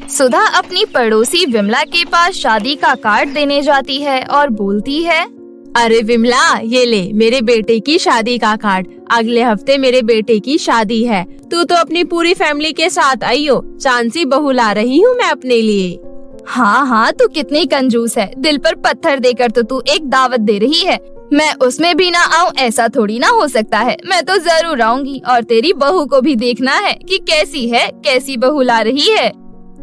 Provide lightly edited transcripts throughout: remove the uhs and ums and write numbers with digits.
सुधा अपनी पड़ोसी विमला के पास शादी का कार्ड देने जाती है और बोलती है, अरे विमला, ये ले मेरे बेटे की शादी का कार्ड। अगले हफ्ते मेरे बेटे की शादी है। तू तो अपनी पूरी फैमिली के साथ आई हो। चांद सी बहू ला रही हूँ मैं अपने लिए। हाँ हाँ, तू कितनी कंजूस है। दिल पर पत्थर देकर तो तू एक दावत दे रही है। मैं उसमें भी ना आऊँ ऐसा थोड़ी ना हो सकता है। मैं तो जरूर आऊंगी और तेरी बहू को भी देखना है कि कैसी है, कैसी बहू ला रही है।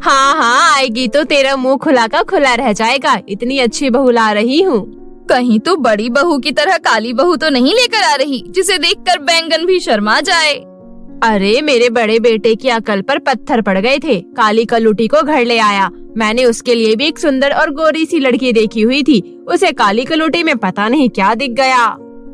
हाँ हाँ, आएगी तो तेरा मुंह खुला का खुला रह जाएगा। इतनी अच्छी बहू ला रही हूँ। कहीं तू बड़ी बहू की तरह काली बहू तो नहीं लेकर आ रही जिसे देखकर बैंगन भी शर्मा जाए। अरे मेरे बड़े बेटे की अकल पर पत्थर पड़ गए थे। काली कलूटी को घर ले आया। मैंने उसके लिए भी एक सुंदर और गोरी सी लड़की देखी हुई थी। उसे काली कलूटी में पता नहीं क्या दिख गया।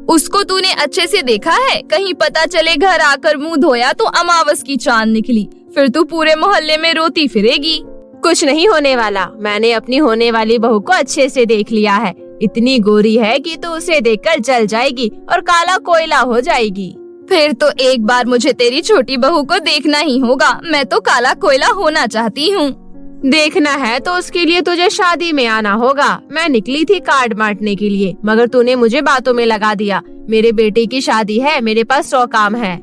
उसको तूने अच्छे से देखा है? कहीं पता चले घर आकर मुंह धोया तो अमावस की चांद निकली, फिर तू पूरे मोहल्ले में रोती फिरेगी। कुछ नहीं होने वाला। मैंने अपनी होने वाली बहू को अच्छे से देख लिया है। इतनी गोरी है कि तू उसे देखकर जल जाएगी और काला कोयला हो जाएगी। फिर तो एक बार मुझे तेरी छोटी बहू को देखना ही होगा। मैं तो काला कोयला होना चाहती हूँ। देखना है तो उसके लिए तुझे शादी में आना होगा। मैं निकली थी कार्ड बांटने के लिए, मगर तूने मुझे बातों में लगा दिया। मेरे बेटे की शादी है, मेरे पास 100 काम है।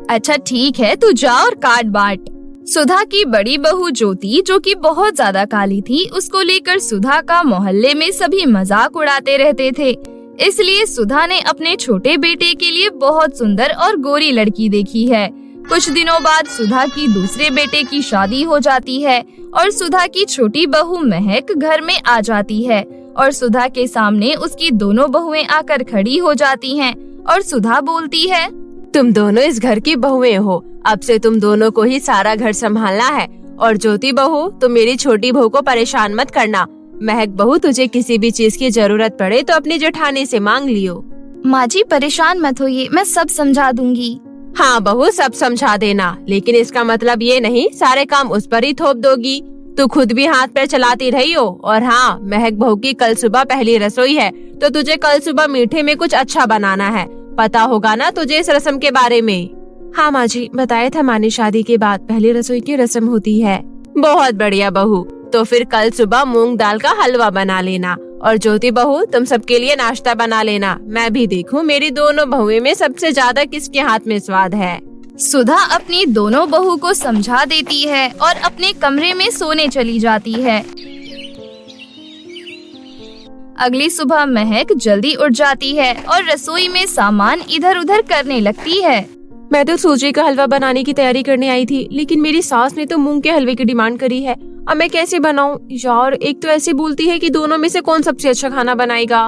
अच्छा ठीक है, तू जा और कार्ड बांट। सुधा की बड़ी बहू ज्योति, जो कि बहुत ज्यादा काली थी, उसको लेकर सुधा का मोहल्ले में सभी मजाक उड़ाते रहते थे। इसलिए सुधा ने अपने छोटे बेटे के लिए बहुत सुंदर और गोरी लड़की देखी है। कुछ दिनों बाद सुधा की दूसरे बेटे की शादी हो जाती है और सुधा की छोटी बहू महक घर में आ जाती है और सुधा के सामने उसकी दोनों बहुएं आकर खड़ी हो जाती हैं और सुधा बोलती है, तुम दोनों इस घर की बहुएं हो। अब से तुम दोनों को ही सारा घर संभालना है। और ज्योति बहू, तुम मेरी छोटी बहू को परेशान मत करना। महक बहू, तुझे किसी भी चीज की जरूरत पड़े तो अपनी जेठानी से मांग लियो। माँ जी परेशान मत होइए, मैं सब समझा दूंगी। हाँ बहू, सब समझा देना, लेकिन इसका मतलब ये नहीं सारे काम उस पर ही थोप दोगी। तू खुद भी हाथ पैर चलाती रही हो। और हाँ, महक बहू की कल सुबह पहली रसोई है, तो तुझे कल सुबह मीठे में कुछ अच्छा बनाना है। पता होगा ना तुझे इस रस्म के बारे में? हाँ माँ जी, बताया था माँ ने, शादी के बाद पहली रसोई की रस्म होती है। बहुत बढ़िया बहू, तो फिर कल सुबह मूंग दाल का हलवा बना लेना। और ज्योति बहू, तुम सबके लिए नाश्ता बना लेना। मैं भी देखूं मेरी दोनों बहुएं में सबसे ज्यादा किसके हाथ में स्वाद है। सुधा अपनी दोनों बहू को समझा देती है और अपने कमरे में सोने चली जाती है। अगली सुबह महक जल्दी उठ जाती है और रसोई में सामान इधर उधर करने लगती है। मैं तो सूजी का हलवा बनाने की तैयारी करने आई थी, लेकिन मेरी सास ने तो मूंग के हलवे की डिमांड करी है। अब मैं कैसे बनाऊं यार? एक तो ऐसे बोलती है कि दोनों में से कौन सबसे अच्छा खाना बनाएगा।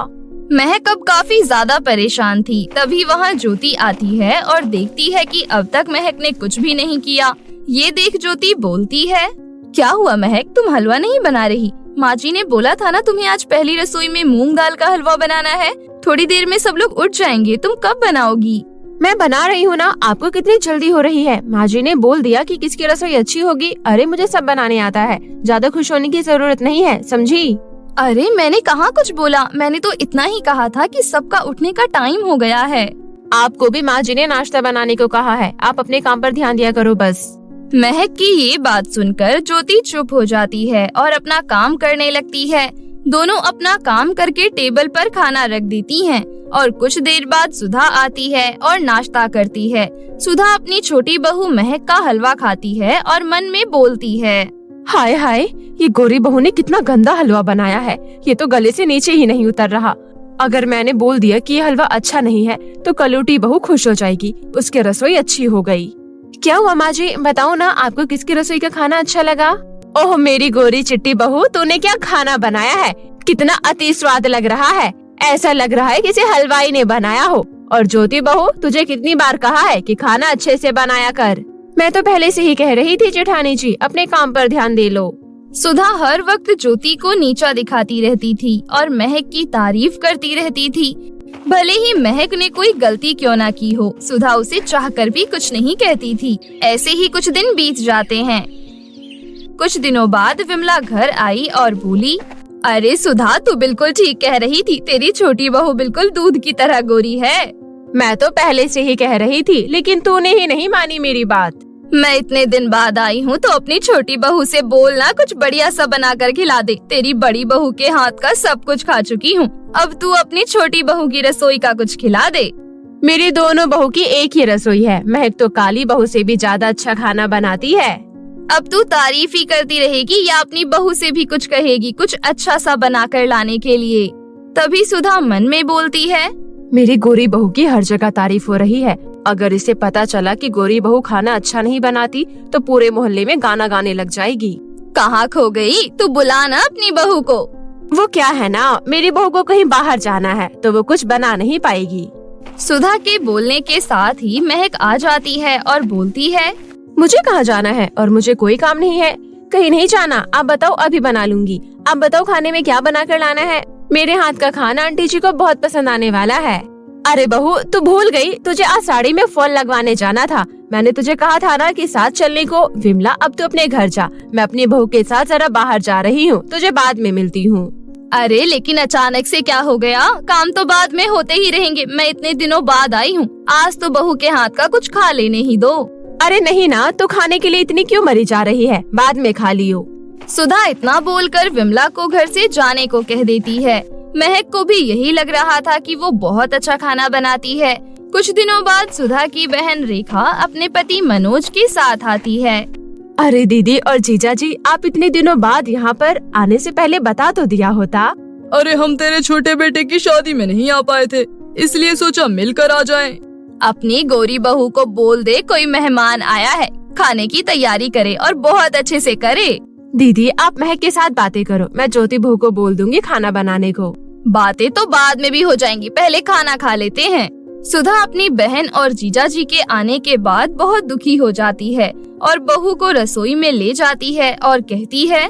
महक अब काफी ज्यादा परेशान थी। तभी वहाँ ज्योति आती है और देखती है कि अब तक महक ने कुछ भी नहीं किया। ये देख ज्योति बोलती है, क्या हुआ महक, तुम हलवा नहीं बना रही? माँ जी ने बोला था ना तुम्हें आज पहली रसोई में मूंग दाल का हलवा बनाना है। थोड़ी देर में सब लोग उठ जाएंगे, तुम कब बनाओगी? मैं बना रही हूँ ना। आपको कितनी जल्दी हो रही है? माँ जी ने बोल दिया कि किसकी रसोई अच्छी होगी। अरे मुझे सब बनाने आता है, ज्यादा खुश होने की जरूरत नहीं है, समझी? अरे मैंने कहाँ कुछ बोला, मैंने तो इतना ही कहा था कि सबका उठने का टाइम हो गया है। आपको भी माँ जी ने नाश्ता बनाने को कहा है। आप अपने काम पर ध्यान दिया करो बस। महक की ये बात सुनकर ज्योति चुप हो जाती है और अपना काम करने लगती है। दोनों अपना काम करके टेबल पर खाना रख देती हैं और कुछ देर बाद सुधा आती है और नाश्ता करती है। सुधा अपनी छोटी बहू महक का हलवा खाती है और मन में बोलती है, हाय हाय, ये गोरी बहू ने कितना गंदा हलवा बनाया है। ये तो गले से नीचे ही नहीं उतर रहा। अगर मैंने बोल दिया कि ये हलवा अच्छा नहीं है तो कलूटी बहू खुश हो जाएगी, उसकी रसोई अच्छी हो गई। क्या हुआ माँ जी, बताओ ना, आपको किसकी रसोई का खाना अच्छा लगा? ओह मेरी गोरी चिट्टी बहू, तूने क्या खाना बनाया है? कितना अति स्वाद लग रहा है। ऐसा लग रहा है किसी हलवाई ने बनाया हो। और ज्योति बहू, तुझे कितनी बार कहा है कि खाना अच्छे से बनाया कर। मैं तो पहले से ही कह रही थी जेठानी जी, अपने काम पर ध्यान दे लो। सुधा हर वक्त ज्योति को नीचा दिखाती रहती थी और महक की तारीफ करती रहती थी। भले ही महक ने कोई गलती क्यों ना की हो, सुधा उसे चाहकर भी कुछ नहीं कहती थी। ऐसे ही कुछ दिन बीत जाते हैं। कुछ दिनों बाद विमला घर आई और बोली, अरे सुधा, तू बिल्कुल ठीक कह रही थी, तेरी छोटी बहू बिल्कुल दूध की तरह गोरी है। मैं तो पहले से ही कह रही थी, लेकिन तूने ही नहीं मानी मेरी बात। मैं इतने दिन बाद आई हूँ तो अपनी छोटी बहू से बोलना कुछ बढ़िया सा बना कर खिला दे। तेरी बड़ी बहू के हाथ का सब कुछ खा चुकी हूँ, अब तू अपनी छोटी बहू की रसोई का कुछ खिला दे। मेरी दोनों बहू की एक ही रसोई है। महक तो काली बहू से भी ज्यादा अच्छा खाना बनाती है। अब तू तारीफ ही करती रहेगी या अपनी बहू से भी कुछ कहेगी कुछ अच्छा सा बना कर लाने के लिए? तभी सुधा मन में बोलती है, मेरी गोरी बहू की हर जगह तारीफ हो रही है। अगर इसे पता चला कि गोरी बहू खाना अच्छा नहीं बनाती तो पूरे मोहल्ले में गाना गाने लग जाएगी। कहाँ खो गई? तू बुला ना अपनी बहू को। वो क्या है ना, मेरी बहू को कहीं बाहर जाना है तो वो कुछ बना नहीं पाएगी। सुधा के बोलने के साथ ही महक आ जाती है और बोलती है, मुझे कहाँ जाना है और मुझे कोई काम नहीं है। कहीं नहीं जाना, आप बताओ, अभी बना लूंगी। आप बताओ खाने में क्या बना कर लाना है? मेरे हाथ का खाना आंटी जी को बहुत पसंद आने वाला है। अरे बहू, तू भूल गई, तुझे आज साड़ी में फॉल लगवाने जाना था। मैंने तुझे कहा था ना कि साथ चलने को। विमला, अब तू अपने घर जा, मैं अपनी बहू के साथ जरा बाहर जा रही हूँ, तुझे बाद में मिलती हूँ। अरे लेकिन अचानक से क्या हो गया? काम तो बाद में होते ही रहेंगे, मैं इतने दिनों बाद आई हूँ, आज तो बहू के हाथ का कुछ खा लेने ही दो। अरे नहीं ना, तो खाने के लिए इतनी क्यों मरी जा रही है, बाद में खा लियो। सुधा इतना बोलकर विमला को घर से जाने को कह देती है। महक को भी यही लग रहा था कि वो बहुत अच्छा खाना बनाती है। कुछ दिनों बाद सुधा की बहन रेखा अपने पति मनोज के साथ आती है। अरे दीदी और जीजा जी, आप इतने दिनों बाद यहाँ पर आने से पहले बता तो दिया होता। अरे हम तेरे छोटे बेटे की शादी में नहीं आ पाए थे, इसलिए सोचा मिलकर आ जाएं। अपनी गोरी बहू को बोल दे कोई मेहमान आया है, खाने की तैयारी करे और बहुत अच्छे से करे। दीदी आप महक के साथ बातें करो, मैं ज्योति बहू को बोल दूंगी खाना बनाने को। बातें तो बाद में भी हो जाएंगी, पहले खाना खा लेते हैं। सुधा अपनी बहन और जीजा जी के आने के बाद बहुत दुखी हो जाती है और बहू को रसोई में ले जाती है और कहती है,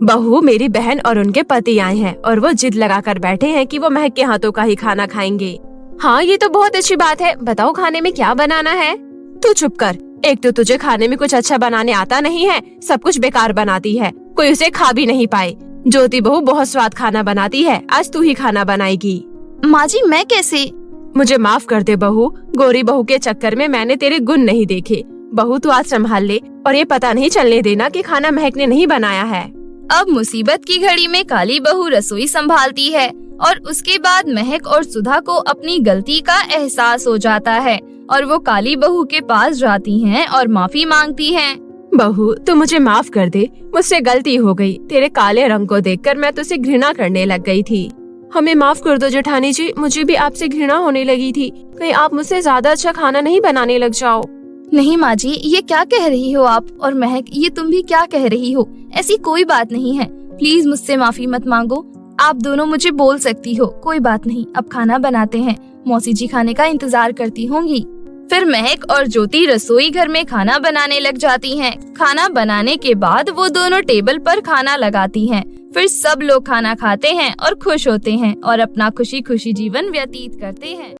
बहू, मेरी बहन और उनके पति आए हैं और वो जिद लगा कर बैठे हैं कि वो महक के हाथों का ही खाना खाएंगे। हाँ, ये तो बहुत अच्छी बात है, बताओ खाने में क्या बनाना है? तू चुप कर, एक तो तुझे खाने में कुछ अच्छा बनाने आता नहीं है, सब कुछ बेकार बनाती है, कोई उसे खा भी नहीं पाए। ज्योति बहू बहुत स्वाद खाना बनाती है, आज तू ही खाना बनाएगी। माँ जी, मैं कैसे? मुझे माफ कर दे बहू, गोरी बहू के चक्कर में मैंने तेरे गुण नहीं देखे। बहू तू आज संभाल ले और ये पता नहीं चलने देना कि खाना महक ने नहीं बनाया है। अब मुसीबत की घड़ी में काली बहू रसोई संभालती है और उसके बाद महक और सुधा को अपनी गलती का एहसास हो जाता है और वो काली बहू के पास जाती हैं और माफी मांगती हैं। बहू, तू मुझे माफ कर दे, मुझसे गलती हो गई। तेरे काले रंग को देखकर मैं तुझसे घृणा करने लग गई थी। हमें माफ कर दो जेठानी जी, मुझे भी आपसे घृणा होने लगी थी। कहीं आप मुझसे ज्यादा अच्छा खाना नहीं बनाने लग जाओ। नहीं माँ जी, ये क्या कह रही हो आप? और महक, ये तुम भी क्या कह रही हो? ऐसी कोई बात नहीं है, प्लीज मुझसे माफी मत मांगो। आप दोनों मुझे बोल सकती हो, कोई बात नहीं, अब खाना बनाते हैं, मौसी जी खाने का इंतजार करती होंगी। फिर महक और ज्योति रसोई घर में खाना बनाने लग जाती हैं। खाना बनाने के बाद वो दोनों टेबल पर खाना लगाती हैं। फिर सब लोग खाना खाते हैं और खुश होते हैं और अपना खुशी खुशी जीवन व्यतीत करते हैं।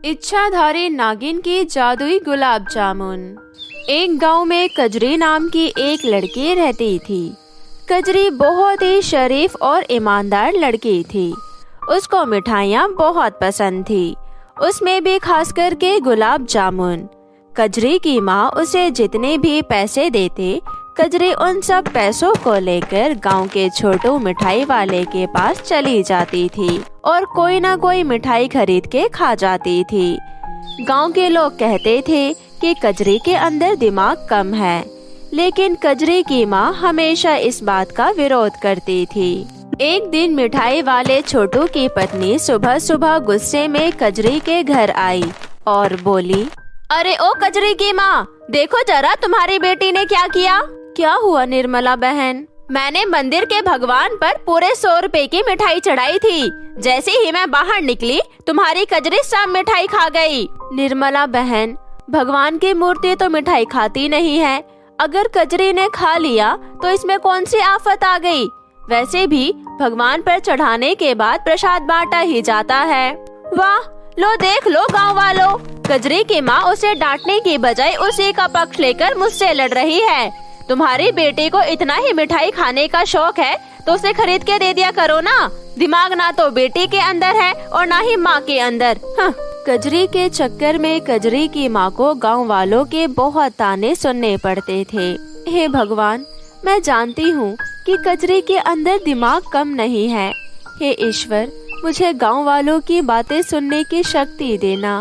इच्छाधारी नागिन की जादुई गुलाब जामुन। एक गांव में कजरी नाम की एक लड़की रहती थी। कजरी बहुत ही शरीफ और ईमानदार लड़की थी। उसको मिठाइयाँ बहुत पसंद थी, उसमें भी खास करके गुलाब जामुन। कजरी की माँ उसे जितने भी पैसे देते, कजरी उन सब पैसों को लेकर गांव के छोटू मिठाई वाले के पास चली जाती थी और कोई ना कोई मिठाई खरीद के खा जाती थी। गांव के लोग कहते थे कि कजरी के अंदर दिमाग कम है, लेकिन कजरी की माँ हमेशा इस बात का विरोध करती थी। एक दिन मिठाई वाले छोटू की पत्नी सुबह सुबह गुस्से में कजरी के घर आई और बोली, अरे ओ कजरी की माँ, देखो जरा तुम्हारी बेटी ने क्या किया। क्या हुआ निर्मला बहन? मैंने मंदिर के भगवान पर पूरे 100 रुपए की मिठाई चढ़ाई थी। जैसे ही मैं बाहर निकली, तुम्हारी कजरी सब मिठाई खा गई। निर्मला बहन, भगवान की मूर्ति तो मिठाई खाती नहीं है, अगर कजरी ने खा लिया तो इसमें कौन सी आफत आ गई? वैसे भी भगवान पर चढ़ाने के बाद प्रसाद बांटा ही जाता है। वाह, लो देख लो गाँव वालों, कजरी की माँ उसे डांटने की बजाय उसी का पक्ष लेकर मुझसे लड़ रही है। तुम्हारी बेटी को इतना ही मिठाई खाने का शौक है तो उसे खरीद के दे दिया करो ना। दिमाग ना तो बेटी के अंदर है और ना ही माँ के अंदर। कजरी के चक्कर में कजरी की माँ को गांव वालों के बहुत ताने सुनने पड़ते थे। हे भगवान, मैं जानती हूँ कि कजरी के अंदर दिमाग कम नहीं है। हे ईश्वर, मुझे गांव वालों की बातें सुनने की शक्ति देना।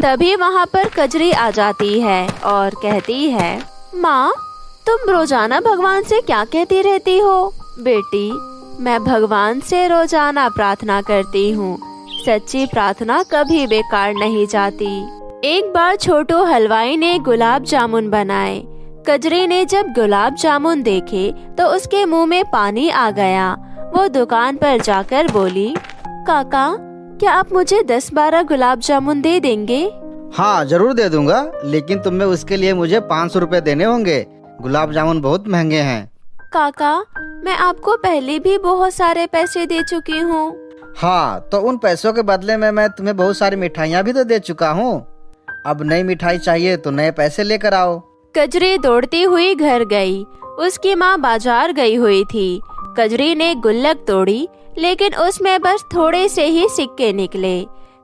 तभी वहाँ पर कजरी आ जाती है और कहती है, माँ, तुम रोजाना भगवान से क्या कहती रहती हो? बेटी, मैं भगवान से रोजाना प्रार्थना करती हूँ। सच्ची प्रार्थना कभी बेकार नहीं जाती। एक बार छोटू हलवाई ने गुलाब जामुन बनाए। कजरी ने जब गुलाब जामुन देखे तो उसके मुंह में पानी आ गया। वो दुकान पर जाकर बोली, काका, क्या आप मुझे 10-12 गुलाब जामुन दे देंगे? हाँ, जरूर दे दूंगा, लेकिन तुम्हें उसके लिए मुझे 500 रुपए देने होंगे। गुलाब जामुन बहुत महंगे हैं। काका, मैं आपको पहले भी बहुत सारे पैसे दे चुकी हूँ। हाँ, तो उन पैसों के बदले में मैं तुम्हें बहुत सारी मिठाइयाँ भी तो दे चुका हूँ। अब नई मिठाई चाहिए तो नए पैसे लेकर आओ। कजरी दौड़ती हुई घर गई। उसकी माँ बाजार गई हुई थी। कजरी ने गुल्लक तोड़ी, लेकिन उसमें बस थोड़े से ही सिक्के निकले।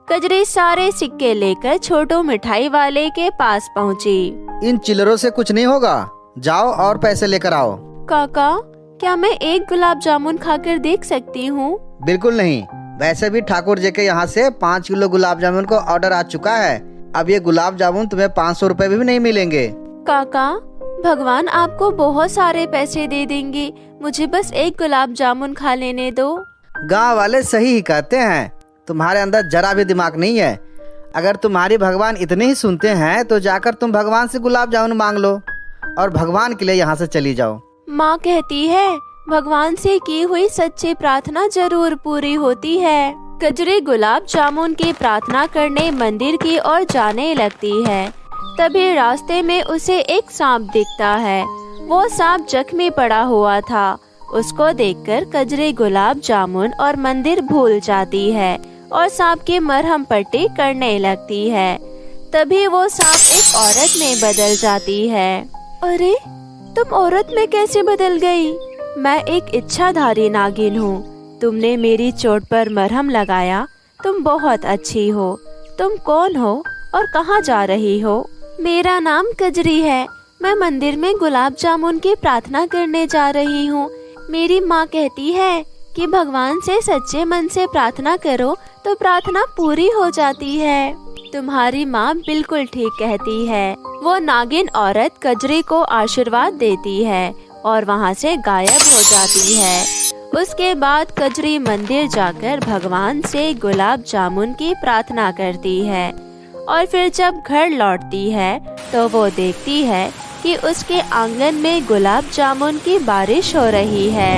कजरी सारे सिक्के लेकर छोटू मिठाई वाले के पास पहुँची। इन चिल्लरों से कुछ नहीं होगा, जाओ और पैसे लेकर आओ। काका, क्या मैं एक गुलाब जामुन खाकर देख सकती हूँ? बिल्कुल नहीं, वैसे भी ठाकुर जी के यहाँ से 5 किलो गुलाब जामुन को ऑर्डर आ चुका है। अब ये गुलाब जामुन तुम्हें 500 रुपए भी नहीं मिलेंगे। काका, भगवान आपको बहुत सारे पैसे दे देंगे, मुझे बस एक गुलाब जामुन खा लेने दो। गाँव वाले सही ही कहते हैं, तुम्हारे अंदर जरा भी दिमाग नहीं है। अगर तुम्हारी भगवान इतने ही सुनते हैं तो जाकर तुम भगवान से गुलाब जामुन मांग लो और भगवान के लिए यहाँ से चली जाओ। माँ कहती है, भगवान से की हुई सच्ची प्रार्थना जरूर पूरी होती है। कजरी गुलाब जामुन की प्रार्थना करने मंदिर की ओर जाने लगती है। तभी रास्ते में उसे एक सांप दिखता है। वो सांप जख्मी पड़ा हुआ था। उसको देखकर कजरी गुलाब जामुन और मंदिर भूल जाती है और सांप की मरहम पट्टी करने लगती है। तभी वो सांप एक औरत में बदल जाती है। अरे, तुम औरत में कैसे बदल गई? मैं एक इच्छाधारी नागिन हूँ। तुमने मेरी चोट पर मरहम लगाया। तुम बहुत अच्छी हो। तुम कौन हो और कहाँ जा रही हो? मेरा नाम कजरी है। मैं मंदिर में गुलाब जामुन की प्रार्थना करने जा रही हूँ। मेरी माँ कहती है कि भगवान से सच्चे मन से प्रार्थना करो तो प्रार्थना पूरी हो जाती है। तुम्हारी माँ बिल्कुल ठीक कहती है। वो नागिन औरत कजरी को आशीर्वाद देती है और वहाँ से गायब हो जाती है। उसके बाद कजरी मंदिर जाकर भगवान से गुलाब जामुन की प्रार्थना करती है और फिर जब घर लौटती है तो वो देखती है कि उसके आंगन में गुलाब जामुन की बारिश हो रही है।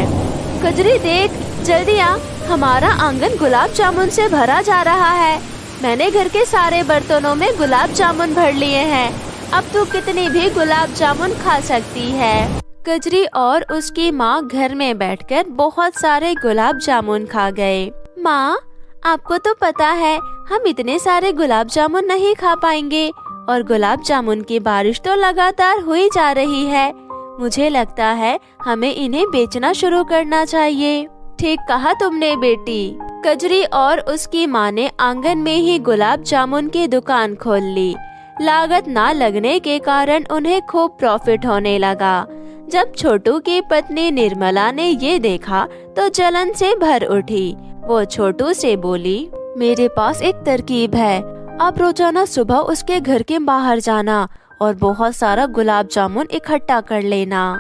कजरी, देख, जल्दी आ, हमारा आंगन गुलाब जामुन से भरा जा रहा है। मैंने घर के सारे बर्तनों में गुलाब जामुन भर लिए हैं। अब तू कितनी भी गुलाब जामुन खा सकती है। कजरी और उसकी माँ घर में बैठकर बहुत सारे गुलाब जामुन खा गए। माँ, आपको तो पता है हम इतने सारे गुलाब जामुन नहीं खा पाएंगे और गुलाब जामुन की बारिश तो लगातार हुई जा रही है। मुझे लगता है हमें इन्हें बेचना शुरू करना चाहिए। ठीक कहा तुमने बेटी। कजरी और उसकी माँ ने आंगन में ही गुलाब जामुन की दुकान खोल ली। लागत ना लगने के कारण उन्हें खूब प्रॉफिट होने लगा। जब छोटू की पत्नी निर्मला ने ये देखा तो जलन से भर उठी। वो छोटू से बोली, मेरे पास एक तरकीब है। आप रोजाना सुबह उसके घर के बाहर जाना और बहुत सारा गुलाब जामुन इकट्ठा कर लेना।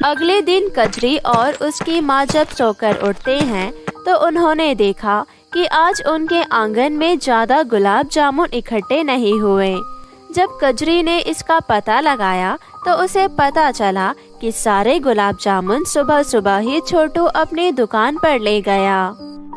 अगले दिन कजरी और उसकी माँ जब सोकर उठते हैं तो उन्होंने देखा कि आज उनके आंगन में ज्यादा गुलाब जामुन इकट्ठे नहीं हुए। जब कजरी ने इसका पता लगाया तो उसे पता चला कि सारे गुलाब जामुन सुबह सुबह ही छोटू अपनी दुकान पर ले गया।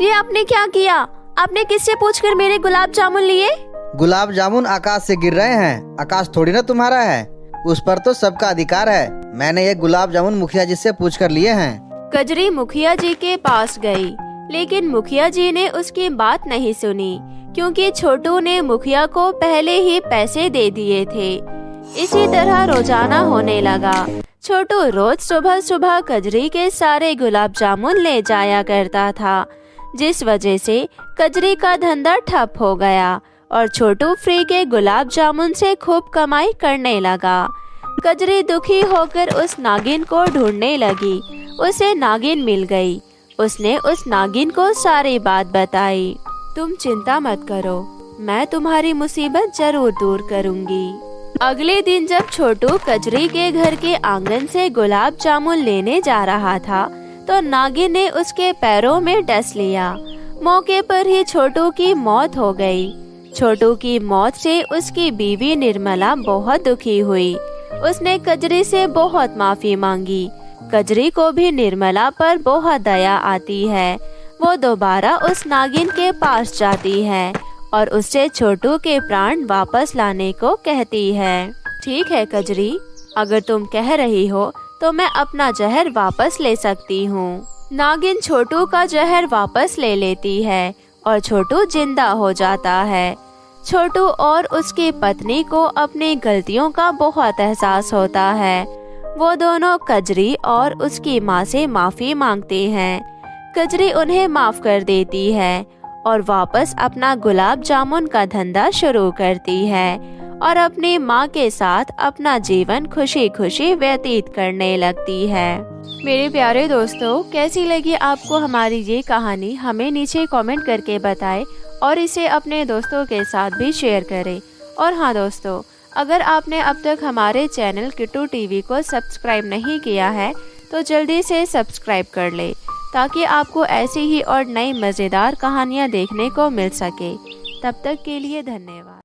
ये आपने क्या किया? आपने किससे पूछकर मेरे गुलाब जामुन लिए? गुलाब जामुन आकाश से गिर रहे हैं, आकाश थोड़ी ना तुम्हारा है, उस पर तो सबका अधिकार है। मैंने ये गुलाब जामुन मुखिया जी से पूछ कर लिए हैं। कजरी मुखिया जी के पास गई, लेकिन मुखिया जी ने उसकी बात नहीं सुनी क्योंकि छोटू ने मुखिया को पहले ही पैसे दे दिए थे। इसी तरह रोजाना होने लगा। छोटू रोज सुबह सुबह कजरी के सारे गुलाब जामुन ले जाया करता था, जिस वजह से कजरी का धंधा ठप हो गया और छोटू फ्री के गुलाब जामुन से खूब कमाई करने लगा। कजरी दुखी होकर उस नागिन को ढूंढने लगी। उसे नागिन मिल गई। उसने उस नागिन को सारी बात बताई। तुम चिंता मत करो, मैं तुम्हारी मुसीबत जरूर दूर करूंगी। अगले दिन जब छोटू कजरी के घर के आंगन से गुलाब जामुन लेने जा रहा था तो नागिन ने उसके पैरों में डस लिया। मौके पर ही छोटू की मौत हो गई। छोटू की मौत से उसकी बीवी निर्मला बहुत दुखी हुई। उसने कजरी से बहुत माफी मांगी। कजरी को भी निर्मला पर बहुत दया आती है। वो दोबारा उस नागिन के पास जाती है और उससे छोटू के प्राण वापस लाने को कहती है। ठीक है कजरी, अगर तुम कह रही हो तो मैं अपना जहर वापस ले सकती हूँ। नागिन छोटू का जहर वापस ले लेती है और छोटू जिंदा हो जाता है। छोटू और उसकी पत्नी को अपनी गलतियों का बहुत एहसास होता है। वो दोनों कजरी और उसकी माँ से माफी मांगते हैं। कजरी उन्हें माफ कर देती है और वापस अपना गुलाब जामुन का धंधा शुरू करती है और अपनी माँ के साथ अपना जीवन खुशी खुशी व्यतीत करने लगती है। मेरे प्यारे दोस्तों, कैसी लगी आपको हमारी ये कहानी? हमें नीचे कमेंट करके बताएं और इसे अपने दोस्तों के साथ भी शेयर करें। और हाँ दोस्तों, अगर आपने अब तक हमारे चैनल किट्टू टीवी को सब्सक्राइब नहीं किया है तो जल्दी से सब्सक्राइब कर ले ताकि आपको ऐसी ही और नई मज़ेदार कहानियाँ देखने को मिल सके। तब तक के लिए धन्यवाद।